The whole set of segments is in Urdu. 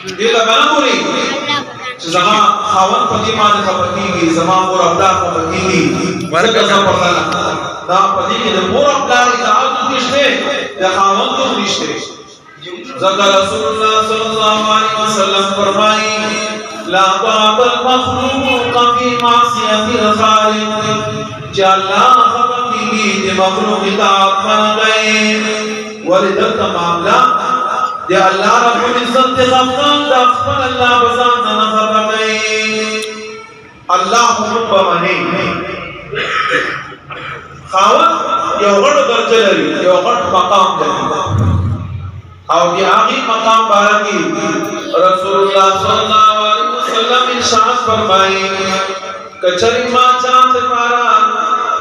دې ته غنموري چې زما خاون پدې باندې خپکیږي زما مور خپل خپکیږي ورکه څه پرته دا پدې کې د مور خپل اطاعت نشته د خاون ته نشته ذکر رسول الله صلی الله علیه وسلم فرمایي لا طاعة المخلوق في معصية الخالق چې الله خپکیږي د مخلوق اطاعت باندې ولدت معاملہ یا اللہ رب العزت خفان دا خفن اللہ بزان دا نظر بگئی اللہ حکم بمانی خاون یو غڑ درجہ لري یو غڑ مقام لري او دی آغی مقام بارکی رسول اللہ صلی اللہ علیہ وسلم ارشاد فرمائی کچری ما چاند پارا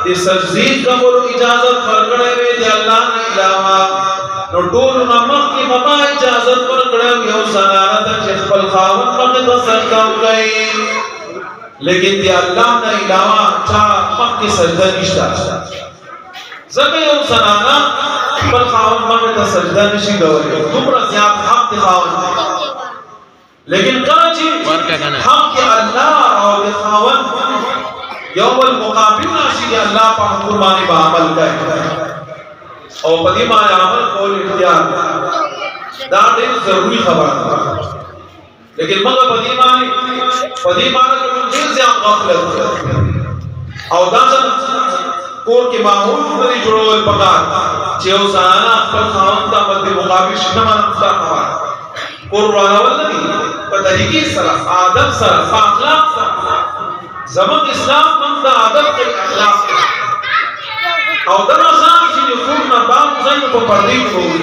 دی سجدی قبول اجازت فرکڑے وے دی اللہ نے علاوہ نو ټول نمخ کی مما اجازت پر کړو یو زنانه د خپل خاوند مخه د سجده کوي لیکن دی الله نه علاوه چا مخ کی سجده نشته زکه یو زنانه خپل خاوند مخه د سجده نشي کولای دومره زیات حق دی خاوند لیکن کله چې حق الله او د خاوند یوم المقابل راشي الله په حکم باندې عمل کوي او پدې باندې عمل کول اختیار دا ډېر ضروري خبره ده لیکن موږ پدې باندې ډېر زیات غفلت او دا کور کې ماحول باندې جوړول پکار چې او زنانه خپل خاوند ته په مقابل شنه باندې خبره کور راول نه په طریقې سره آداب سره اخلاق سره زموږ اسلام موږ د ادب او اخلاق او دا ځان چې کور نه باندې ځای په پردې کوي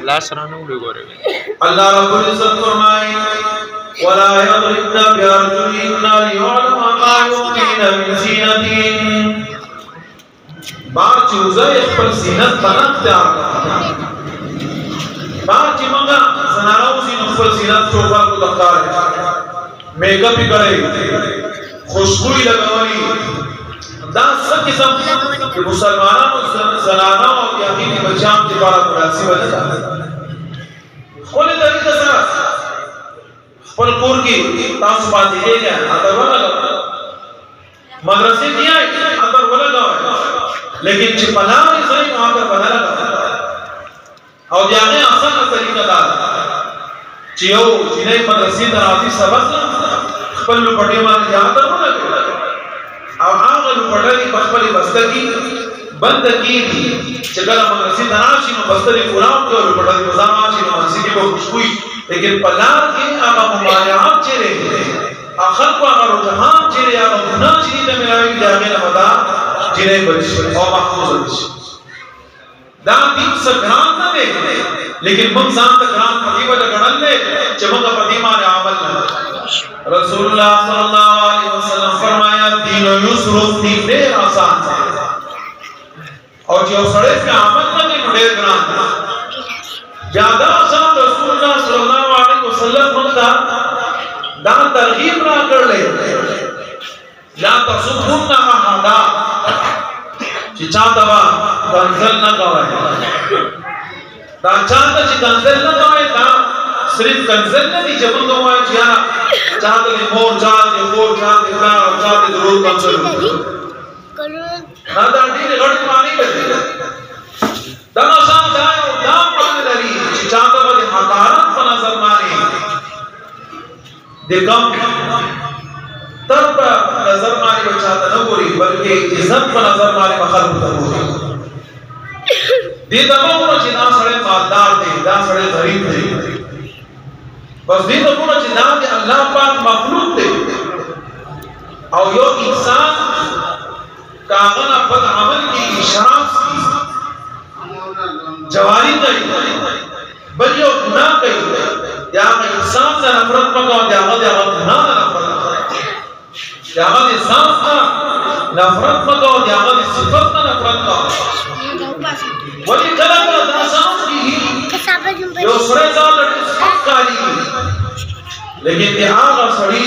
لا سره نو وګورئ الله رب العزت فرمایي ولا يضربن بأرجلهن ليعلم ما يخفين من زينتهن بار چوزه خپل زینت بناته بار چې موږ زنانو خپل زینت چوکا کو دکار میک اپ کوي خوشبو لګوي دا څه قسم چې مسلمانانو زنانو او یقیني بچام د لپاره مناسب ده خپل طریقه سره خپل کور کې تاسو باندې کېږي اندر ولګو مدرسې دی اندر ولګو لیکن چې پلان یې ځای اندر ولګو او بیا نه اسانه طریقه ده چې یو چې مدرسې ته راځي سبق خپل پټې باندې اندر ولګو او هغه لوړړي په خپل بستګي بند کیږي چې کله مدرسې ته راشي نو بستګي قرآن ته لوړړي نظام شي نو مسجد کو خوشبوئی لیکن پلار کې هغه ممانعات چیرې اخر کو هغه رجحان چیرې هغه ګناه چې دې ملایي دغه نه ودا چیرې بچي او محفوظ شي دا دین سګران نه دی لیکن موږ ځان ته ګران پدې وجه غړل چې موږ پدې باندې عمل نه رسول اللہ صلی اللہ علیہ وسلم فرمایا دین و یسر دین ډیر آسان ہے اور جو سڑے پہ عمل نہ کوي ډیر ګران زیادہ آسان رسول اللہ صلی اللہ علیہ وسلم منتا دا ترغیب را کړلې لا تصبحن احدا چې چا دوا کنزل نه کوي دا چاته چې کنزل نه کوي دا صرف کنزل نه دي چې موږ وایو چې چاته مور چاته دا چاته ضرور کنزل دا دې غړ پانی کوي دا شان ځای او دا پانی لري چې چاته باندې حقارت په نظر باندې د کم تر په نظر باندې چاته نه ګوري بلکې عزت په نظر باندې خلق ته ګوري دې دغه چې دا سره مالدار دي دا سره غریب دي بس دې ته کومه چې دا د الله پاک مخلوق دی او یو انسان کاغذ بد عمل کی اشراف جواری کوي بل یو ګناه کوي یا انسان سره نفرت وکړي یا هغه ګناه نه نفرت یا هغه انسان سره نفرت وکړي یا هغه صفات نه نفرت وکړي ولی کله کله دا شان کی یو سره ځان کاری لیکن دی آغا سڑی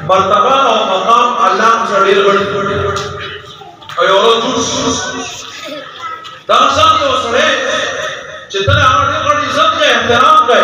مرتبہ او مقام اللہ سڑیر گڑی او یورو جوش دا شان یو سڑے چتنے آگے گڑی عزت کے احترام گئے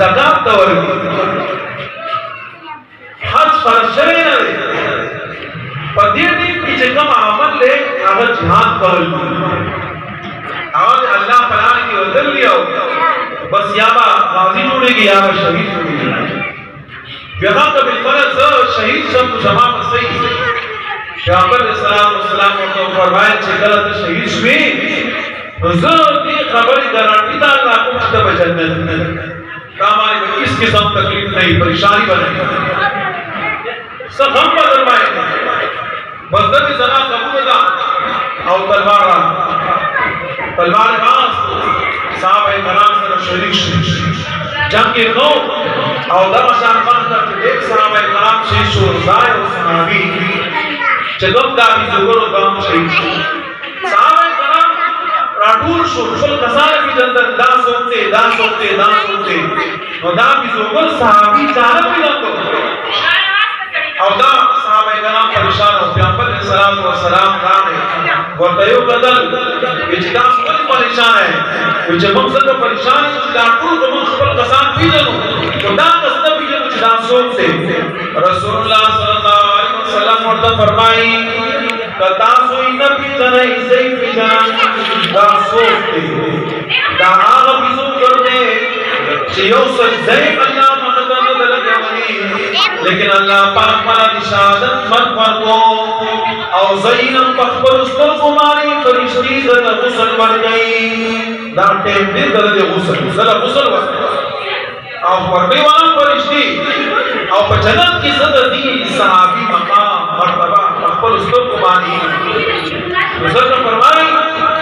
زکات ته ورکړي حج فرض شوی نه دی په دې کې چې کوم عمل له هغه جهاد کول هغه الله پلان کې ودل لیو بس یا با غازی جوړيږي یا با شهید جوړيږي بیا هغه بالفرض شهید شم جما صحیح پیغمبر اسلام والسلام ورته فرمایي چې کله ته شهید شوې زه دې خبرې ګارانټي دا الله کوم چې په جنت نه کامای به کس قسم تکلیف نہیں پریشانی بنے سب ہم فرمائے بس دې زنا قبول دا او تلوار باز صحابه کرام سره شریک جنگ کې نو او دا مشان خان ته ایک صحابه کرام شي شو زای او صحابي چې کوم دا دي وګورو کوم شي صحابه کرام راټول شو ټول کسان په اندر دا سوچته نو دا به وګور صحابي ځان پیلانګو او دا صحابه کرام پریشان او پیغمبر اسلام و سلام راغی ورته یو بدل چې دا څنګه پریشان ہے چې موږ څنګه پریشان یو چې دا ټول موږ خپل کسان پیژنو نو دا قصد پیژنو چې دا سوچته رسول الله صلی الله علیه وسلم ورته فرمایي کتا سوی نه پیژنې صحیح پیژن دا سوچته دا هغه پیژو کړته چې یو سجده الله مقدر نه لګوي لیکن اللہ پاک مالا نشادت من فرقو او زینم پخبر استر کماری فرشتی زد غسل ور گئی دا ٹیم دے درد غسل ور او ورگئی والا فرشتی او پا جنت کی زد دی صحابی مقام مرتبہ پخبر استر کماری غسل کا فرمائی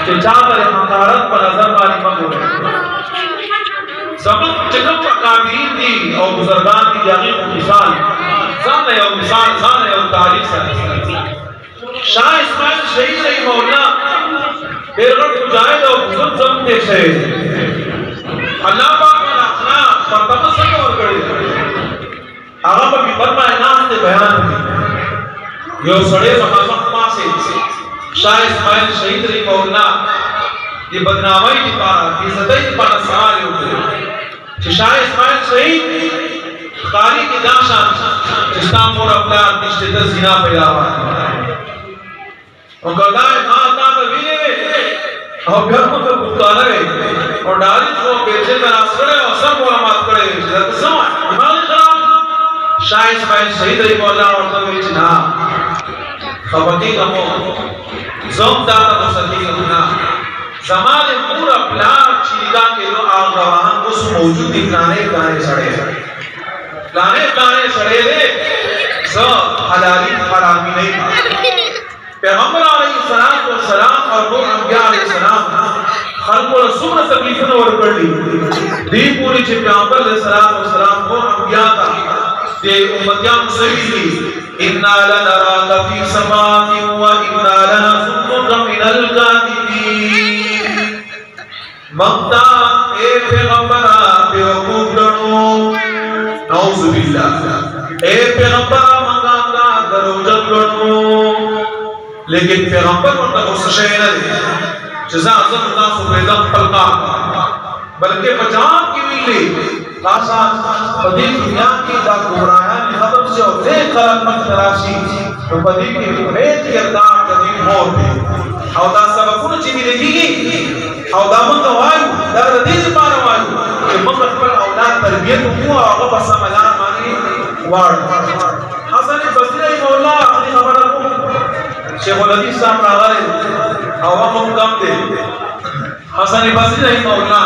کہ چاہتر حقارت پر نظر ماری مگو زمان چکم اکابرین دی او بزرگان دی جاغی مثال زانه یو مثال زانه یو تاریخ سره شاه اسماعیل شهید رہی مولا بیرغت مجاہد او بزرگ زمتے شهید اللہ پاک من اخلاق مرتبہ سکا ورکڑی آغا پا بھی فرمائے نام دے بیان دی یو سڑے مخامخ ماں سے شاه اسماعیل شهید رہی مولا یہ بدنامائی دی پارا یہ زدائی دی پارا سوال ہو گئے کہ شاہ اسماعیل شہید خالی کی داشان جستان مور اپلاد نشتے در زنا پیدا ہوا اور کردائے ماں تا بھیلے اور گھرموں کا بکتا لگے اور ڈالی جو بیچے در آسکڑے اور سب علامات کرے جلد سمائے دماغی خراب شاہ اسماعیل شہید رہی مولا اور تبھی چنا خبتی کمو زم داتا مسلی کمنا زمان پورا پلان چیدہ کے لو آغاوان اس موجود پلانے سڑے دے سو حلالی حرامی نہیں پیغمبر علیہ السلام اور وہ انبیاء علیہ السلام خلق و رسول تکلیفن ورکڑ لی دی پوری چھ پیغمبر علیہ السلام وہ انبیاء تا دے امتیان صحیح لی اِنَّا لَنَرَاكَ فِي سَمَاءٍ وَإِنَّا لَنَظُنُّكَ مِنَ الْكَاذِبِينَ مقتا اے پیغمبرہ بیوقوف لڑو نعوذ باللہ اے پیغمبرہ مقاتا دروجت لڑو لیکن پیغمبر مرتا کو سشے نہ دے جزا عزت اللہ سو بیدم پلقا بلکہ بچان کی ملی خاصا پدی دنیا کی دا گمراہیان ختم سے اور دیکھ خلق من تراشی تو پدی کی ریت کردار قدیم ہو دے او دا سبقون چی بھی دیکھی گی او دا منگا وائیو دا دیز پانا وائیو کہ منگا خبر اولاد تربیت ہوا آغا بسا ملان مانی وارد حسن بسری مولا اپنی خبر رکھو شیخ الحدیث صاحب راغلے او وقت کم دے حسن بسری مولا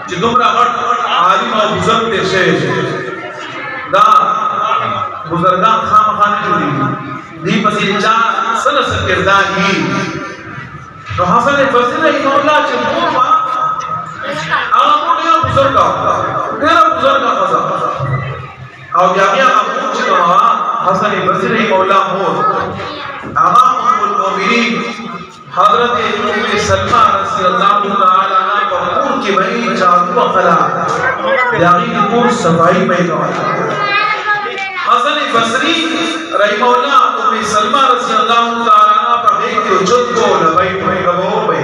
چی دمرا غٹ عالم و بزرگ دے شیخ دا بزرگان خام خانے جو دی پسی چاہ سنس کردار ہی تو حسن بصری رحمہ اللہ چھ موما آمون یا بزرگا میرا بزرگا خزا او جامعہ امون چھ کہا حسن بصری رحمہ اللہ ہو آغا ام المومنین حضرت ام سلمہ رضی اللہ تعالی عنہ پرمور کی بہی چاہتو خلا یاغی پور صفائی میں گواتا حسن بصری رحمہ اللہ ام سلمہ رضی اللہ تعالی عنہ پر دیکھ کے جد کو لبائی پہنے گا وہ بھئی